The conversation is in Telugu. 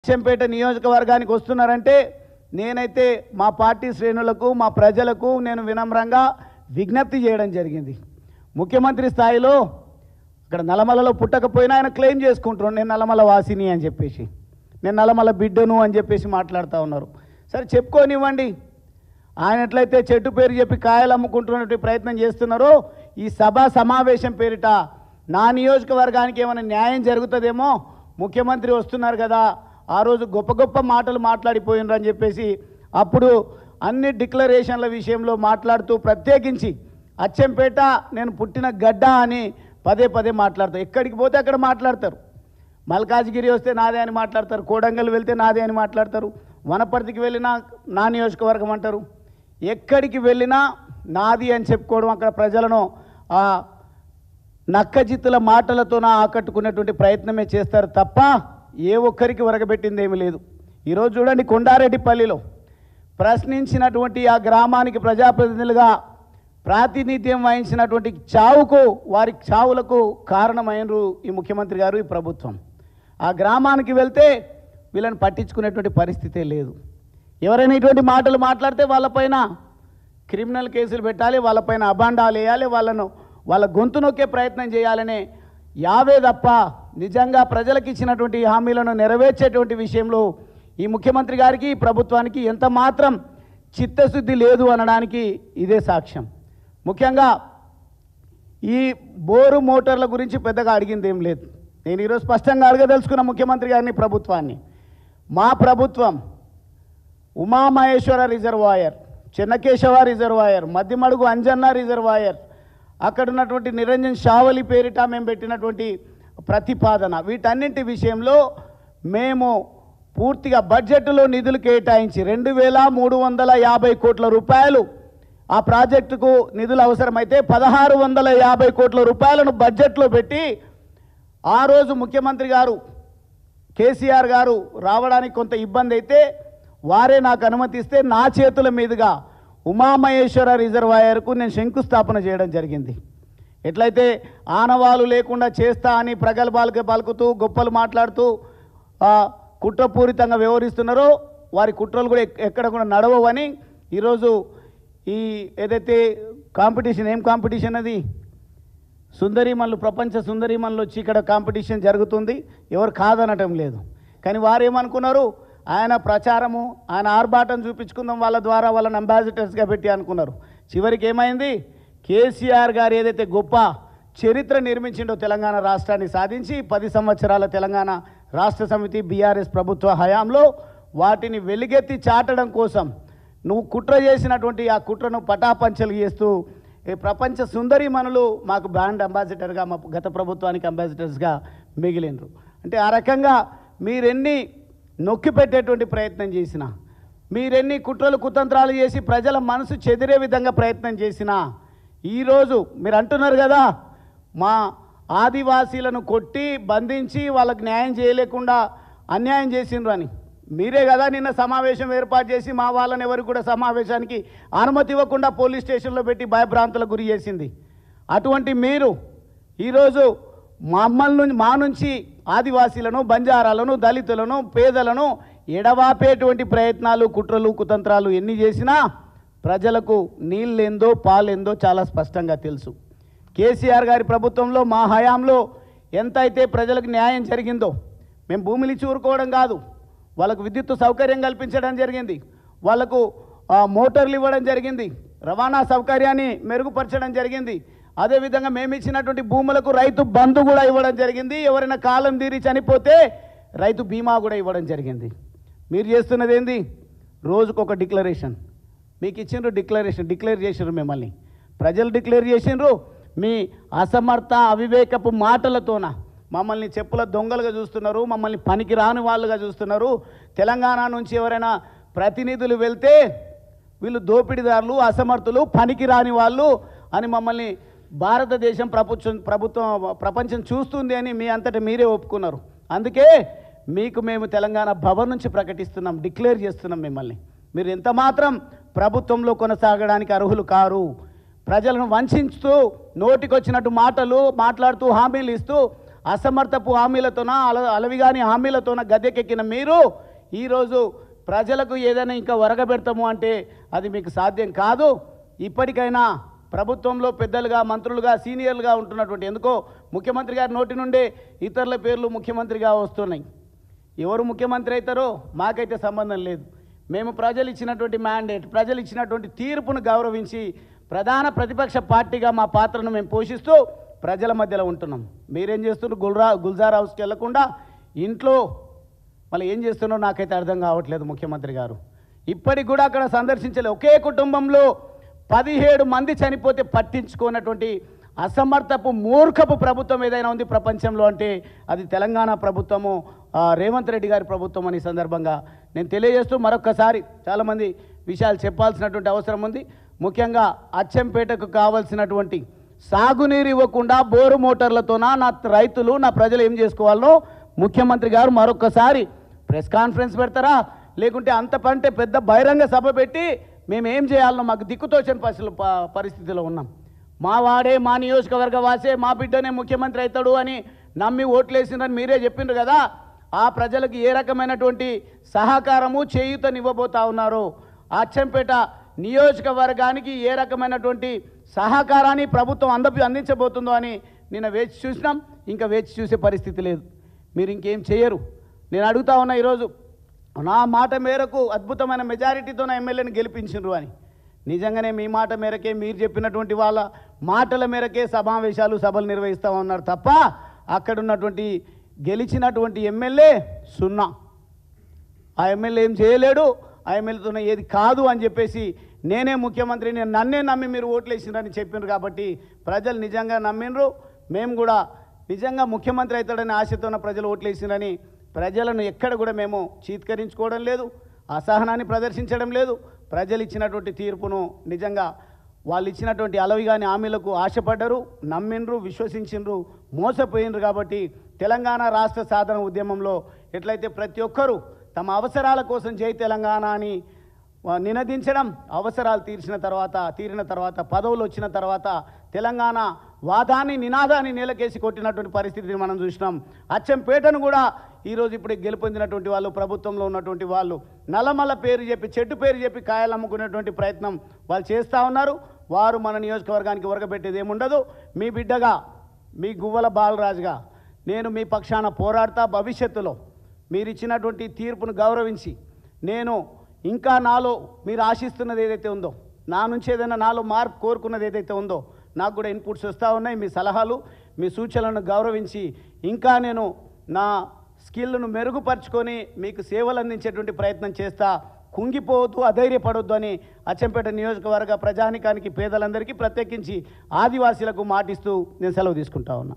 అచ్చంపేట నియోజకవర్గానికి వస్తున్నారంటే నేనైతే మా పార్టీ శ్రేణులకు మా ప్రజలకు నేను వినమ్రంగా విజ్ఞప్తి చేయడం జరిగింది. ముఖ్యమంత్రి స్థాయిలో అక్కడ నల్లమలలో పుట్టకపోయినా ఆయన క్లెయిమ్ చేసుకుంటున్నాడు, నేను నల్లమల వాసిని అని చెప్పేసి, నేను నల్లమల బిడ్డను అని చెప్పేసి మాట్లాడుతూ ఉన్నారు. సరే చెప్పుకోనివ్వండి. ఆయన ఎట్లయితే చెట్టు పేరు చెప్పి కాయలు అమ్ముకుంటున్నటువంటి ప్రయత్నం చేస్తున్నారో ఈ సభా సమావేశం పేరిట నా నియోజకవర్గానికి ఏమైనా న్యాయం జరుగుతుందేమో, ముఖ్యమంత్రి వస్తున్నారు కదా ఆ రోజు గొప్ప గొప్ప మాటలు మాట్లాడిపోయినరు అని చెప్పేసి అప్పుడు అన్ని డిక్లరేషన్ల విషయంలో మాట్లాడుతూ ప్రత్యేకించి అచ్చంపేట నేను పుట్టిన గడ్డ అని పదే పదే మాట్లాడతారు. ఎక్కడికి పోతే అక్కడ మాట్లాడతారు. మల్కాజ్గిరి వస్తే నాదే అని మాట్లాడతారు, కోడంగల్ వెళ్తే నాదే అని మాట్లాడతారు, వనపర్తికి వెళ్ళినా నా నియోజకవర్గం అంటారు. ఎక్కడికి వెళ్ళినా నాది అని చెప్పుకోవడం, అక్కడ ప్రజలను ఆ నక్కజిత్తుల మాటలతో ఆకట్టుకునేటువంటి ప్రయత్నమే చేస్తారు తప్ప ఏ ఒక్కరికి వరగబెట్టింది ఏమీ లేదు. ఈరోజు చూడండి, కొండారెడ్డిపల్లిలో ప్రశ్నించినటువంటి ఆ గ్రామానికి ప్రజాప్రతినిధులుగా ప్రాతినిధ్యం వహించినటువంటి చావుకు, వారి చావులకు కారణమైనరు ఈ ముఖ్యమంత్రి గారు, ఈ ప్రభుత్వం. ఆ గ్రామానికి వెళ్తే వీళ్ళని పట్టించుకునేటువంటి పరిస్థితే లేదు. ఎవరైనా ఇటువంటి మాటలు మాట్లాడితే వాళ్ళపైన క్రిమినల్ కేసులు పెట్టాలి, వాళ్ళపైన అబాండాలు వేయాలి, వాళ్ళ గొంతు నొక్కే ప్రయత్నం చేయాలనే యావే తప్ప నిజంగా ప్రజలకు ఇచ్చినటువంటి హామీలను నెరవేర్చేటువంటి విషయంలో ఈ ముఖ్యమంత్రి గారికి, ఈ ప్రభుత్వానికి ఎంత మాత్రం చిత్తశుద్ధి లేదు అనడానికి ఇదే సాక్ష్యం. ముఖ్యంగా ఈ బోరు మోటార్ల గురించి పెద్దగా అడిగింది ఏం లేదు. నేను ఈరోజు స్పష్టంగా అడగదలుచుకున్న ముఖ్యమంత్రి గారిని, ప్రభుత్వాన్ని, మా ప్రభుత్వం Umamaheshwara reservoir, Chennakeshava reservoir, Maddimadugu Anjanna reservoir, అక్కడ ఉన్నటువంటి నిరంజన్ షావలి పేరిట మేము పెట్టినటువంటి ప్రతిపాదన, వీటన్నింటి విషయంలో మేము పూర్తిగా బడ్జెట్లో నిధులు కేటాయించి 2350 కోట్ల రూపాయలు ఆ ప్రాజెక్టుకు నిధులు అవసరమైతే 1650 కోట్ల రూపాయలను బడ్జెట్లో పెట్టి ఆ రోజు ముఖ్యమంత్రి గారు కేసీఆర్ గారు రావడానికి కొంత ఇబ్బంది అయితే వారే నాకు అనుమతిస్తే నా చేతుల మీదుగా ఉమామహేశ్వర రిజర్వాయర్కు నేను శంకుస్థాపన చేయడం జరిగింది. ఎట్లయితే ఆనవాలు లేకుండా చేస్తా అని ప్రగల్భాలకు పలుకుతూ గొప్పలు మాట్లాడుతూ కుట్రపూరితంగా వ్యవహరిస్తున్నారో వారి కుట్రలు కూడా ఎక్కడ కూడా నడవని ఈరోజు ఈ ఏదైతే కాంపిటీషన్, ఏం కాంపిటీషన్ అది, సుందరీమణులు, ప్రపంచ సుందరీమణులు వచ్చి ఇక్కడ కాంపిటీషన్ జరుగుతుంది, ఎవరు కాదనటం లేదు. కానీ వారు ఏమనుకున్నారు, ఆయన ప్రచారము, ఆయన ఆర్భాటం చూపించుకుందాం వాళ్ళ ద్వారా, వాళ్ళని అంబాసిడర్స్గా పెట్టి అనుకున్నారు. చివరికి ఏమైంది, కేసీఆర్ గారు ఏదైతే గొప్ప చరిత్ర నిర్మించిండో తెలంగాణ రాష్ట్రాన్ని సాధించి 10 సంవత్సరాల తెలంగాణ రాష్ట్ర సమితి బీఆర్ఎస్ ప్రభుత్వ హయాంలో వాటిని వెలుగెత్తి చాటడం కోసం నువ్వు కుట్ర చేసినటువంటి ఆ కుట్రను పటాపంచలు చేస్తూ ప్రపంచ సుందరీమణులు మాకు బ్రాండ్ అంబాసిడర్గా, మా గత ప్రభుత్వానికి అంబాసిడర్స్గా మిగిలినరు. అంటే ఆ రకంగా మీరెన్ని నొక్కి పెట్టేటువంటి ప్రయత్నం చేసినా, మీరెన్ని కుట్రలు కుతంత్రాలు చేసి ప్రజల మనసు చెదిరే విధంగా ప్రయత్నం చేసినా, ఈరోజు మీరు అంటున్నారు కదా మా ఆదివాసీలను కొట్టి బంధించి వాళ్ళకి న్యాయం చేయలేకుండా అన్యాయం చేసిండ్రు అని, మీరే కదా నిన్న సమావేశం ఏర్పాటు చేసి మా వాళ్ళని ఎవరికి కూడా సమావేశానికి అనుమతి ఇవ్వకుండా పోలీస్ స్టేషన్లో పెట్టి భయభ్రాంతులకు గురి చేసింది. అటువంటి మీరు ఈరోజు మా నుంచి ఆదివాసీలను, బంజారాలను, దళితులను, పేదలను ఎడవాపేటువంటి ప్రయత్నాలు, కుట్రలు, కుతంత్రాలు ఎన్ని చేసినా ప్రజలకు నీళ్ళేందో పాలేందో చాలా స్పష్టంగా తెలుసు. కేసీఆర్ గారి ప్రభుత్వంలో మా హయాంలో ఎంతైతే ప్రజలకు న్యాయం జరిగిందో, మేము భూమిని చూరుకోవడం కాదు, వాళ్ళకు విద్యుత్ సౌకర్యం కల్పించడం జరిగింది, వాళ్ళకు మోటార్లు ఇవ్వడం జరిగింది, రవాణా సౌకర్యాన్ని మెరుగుపరచడం జరిగింది. అదేవిధంగా మేము ఇచ్చినటువంటి భూములకు రైతు బంధు కూడా ఇవ్వడం జరిగింది. ఎవరైనా కాలం తీరి చనిపోతే రైతు బీమా కూడా ఇవ్వడం జరిగింది. మీరు చేస్తున్నది ఏంది, రోజుకొక డిక్లరేషన్. మీకు ఇచ్చిండ్రు డిక్లేర్ చేసిండ్రు, మిమ్మల్ని ప్రజలు డిక్లేర్ చేసిండ్రు. మీ అసమర్థ అవివేకపు మాటలతోన మమ్మల్ని చెప్పుల దొంగలుగా చూస్తున్నారు, మమ్మల్ని పనికి రాని వాళ్ళుగా చూస్తున్నారు. తెలంగాణ నుంచి ఎవరైనా ప్రతినిధులు వెళ్తే వీళ్ళు దోపిడీదారులు, అసమర్థులు, పనికి రాని వాళ్ళు అని మమ్మల్ని భారతదేశం ప్రపంచం చూస్తుంది అని మీ అంతటా మీరే ఒప్పుకున్నారు. అందుకే మీకు మేము తెలంగాణ భవన్ నుంచి ప్రకటిస్తున్నాం, డిక్లేర్ చేస్తున్నాం మిమ్మల్ని. మీరు ఎంత మాత్రం ప్రభుత్వంలో కొనసాగడానికి అర్హులు కారు. ప్రజలను వంచుతూ నోటికొచ్చినట్టు మాటలు మాట్లాడుతూ హామీలు ఇస్తూ అసమర్థపు హామీలతోన అలవిగాని హామీలతోన గద్దెకెక్కిన మీరు ఈరోజు ప్రజలకు ఏదైనా ఇంకా వరగబెడతాము అంటే అది మీకు సాధ్యం కాదు. ఇప్పటికైనా ప్రభుత్వంలో పెద్దలుగా మంత్రులుగా సీనియర్లుగా ఉంటున్నటువంటి ఎందుకో ముఖ్యమంత్రి గారి నోటి నుండే ఇతరుల పేర్లు ముఖ్యమంత్రిగా వస్తున్నాయి. ఎవరు ముఖ్యమంత్రి అవుతారో మాకైతే సంబంధం లేదు. మేము ప్రజలు ఇచ్చినటువంటి మ్యాండేట్ ప్రజలు ఇచ్చినటువంటి తీర్పును గౌరవించి ప్రధాన ప్రతిపక్ష పార్టీగా మా పాత్రను మేము పోషిస్తూ ప్రజల మధ్యలో ఉంటున్నాం. మీరేం చేస్తున్నారు? గుల్జార్ హౌస్కి వెళ్లకుండా ఇంట్లో మళ్ళీ ఏం చేస్తున్నారో నాకైతే అర్థం కావట్లేదు. ముఖ్యమంత్రి గారు ఇప్పటికి కూడా అక్కడ సందర్శించలేదు. ఒకే కుటుంబంలో 17 మంది చనిపోతే పట్టించుకున్నటువంటి అసమర్థపు మూర్ఖపు ప్రభుత్వం ఏదైనా ఉంది ప్రపంచంలో అంటే అది తెలంగాణ ప్రభుత్వము, రేవంత్ రెడ్డి గారి ప్రభుత్వం అని సందర్భంగా నేను తెలియజేస్తూ మరొకసారి చాలామంది విషయాలు చెప్పాల్సినటువంటి అవసరం ఉంది. ముఖ్యంగా అచ్చంపేటకు కావాల్సినటువంటి సాగునీరు ఇవ్వకుండా బోరు మోటార్లతోన నా రైతులు నా ప్రజలు ఏం చేసుకోవాలో ముఖ్యమంత్రి గారు మరొకసారి ప్రెస్ కాన్ఫరెన్స్ పెడతారా, లేకుంటే అంత పంటే పెద్ద బహిరంగ సభ పెట్టి మేము ఏం చేయాలనో మాకు దిక్కుతోచని పరిస్థితిలో ఉన్నాం. మా వాడే మా నియోజకవర్గ వాసే మా బిడ్డనే ముఖ్యమంత్రి అవుతాడు అని నమ్మి ఓట్లేసిందని మీరే చెప్పిండ్రు కదా. ఆ ప్రజలకు ఏ రకమైనటువంటి సహకారము చేయూతనివ్వబోతా ఉన్నారో, అచ్చంపేట నియోజకవర్గానికి ఏ రకమైనటువంటి సహకారాన్ని ప్రభుత్వం అందించబోతుందో అని నిన్న వేచి చూసినాం. ఇంకా వేచి చూసే పరిస్థితి లేదు. మీరు ఇంకేం చేయరు. నేను అడుగుతా ఉన్నా ఈరోజు నా మాట మేరకు అద్భుతమైన మెజారిటీతో నా ఎమ్మెల్యేని గెలిపించిండ్రు అని. నిజంగానే మీ మాట మేరకే మీరు చెప్పినటువంటి వాళ్ళ మాటల మేరకే సమావేశాలు సభలు నిర్వహిస్తామన్నారు తప్ప అక్కడున్నటువంటి గెలిచినటువంటి ఎమ్మెల్యే 0. ఆ ఎమ్మెల్యే ఏం చేయలేడు. ఆ ఎమ్మెల్యేతో ఏది కాదు అని చెప్పేసి నేనే ముఖ్యమంత్రి, నేను నన్నే నమ్మి మీరు ఓట్లేసిండ్రని చెప్పిండ్రు కాబట్టి ప్రజలు నిజంగా నమ్మిండ్రు. మేము కూడా నిజంగా ముఖ్యమంత్రి అవుతాడని ఆశతోన ప్రజలు ఓట్లేసిండ్రని ప్రజలను ఎక్కడ కూడా మేము చీత్కరించుకోవడం లేదు, అసహనాన్ని ప్రదర్శించడం లేదు. ప్రజలు ఇచ్చినటువంటి తీర్పును నిజంగా వాళ్ళు ఇచ్చినటువంటి అలవిగాని హామీలకు ఆశపడ్డరు, నమ్మిండ్రు, విశ్వసించిండ్రు, మోసపోయిండ్రు. కాబట్టి తెలంగాణ రాష్ట్ర సాధన ఉద్యమంలో ఎట్లయితే ప్రతి ఒక్కరూ తమ అవసరాల కోసం జై తెలంగాణ అని నినదించడం, అవసరాలు తీరిన తర్వాత పదవులు వచ్చిన తర్వాత తెలంగాణ వాదాన్ని నినాదాన్ని నేలకేసి కొట్టినటువంటి పరిస్థితిని మనం చూసినాం. అచ్చంపేటను కూడా ఈరోజు ఇప్పుడు గెలుపొందినటువంటి వాళ్ళు ప్రభుత్వంలో ఉన్నటువంటి వాళ్ళు నల్లమల్ల పేరు చెప్పి చెట్టు పేరు చెప్పి కాయలు అమ్ముకునేటువంటి ప్రయత్నం వాళ్ళు చేస్తూ ఉన్నారు. వారు మన నియోజకవర్గానికి ఉరగబెట్టేది ఏముండదు. మీ బిడ్డగా మీ గువ్వల బాలరాజుగా నేను మీ పక్షాన పోరాడతా. భవిష్యత్తులో మీరు ఇచ్చినటువంటి తీర్పును గౌరవించి నేను ఇంకా నాలో మీరు ఆశిస్తున్నది ఏదైతే ఉందో, నా నుంచి ఏదైనా నాలో మార్పు కోరుకున్నది ఏదైతే ఉందో నాకు కూడా ఇన్పుట్స్ వస్తూ ఉన్నాయి. మీ సలహాలు మీ సూచనలను గౌరవించి ఇంకా నేను నా స్కిల్ను మెరుగుపరుచుకొని మీకు సేవలు అందించేటువంటి ప్రయత్నం చేస్తా. కుంగిపోవద్దు, అధైర్యపడొద్దు అని అచ్చంపేట నియోజకవర్గ ప్రజానికానికి పేదలందరికీ ప్రత్యేకించి ఆదివాసీలకు మాటిస్తూ నేను సెలవు తీసుకుంటా ఉన్నా.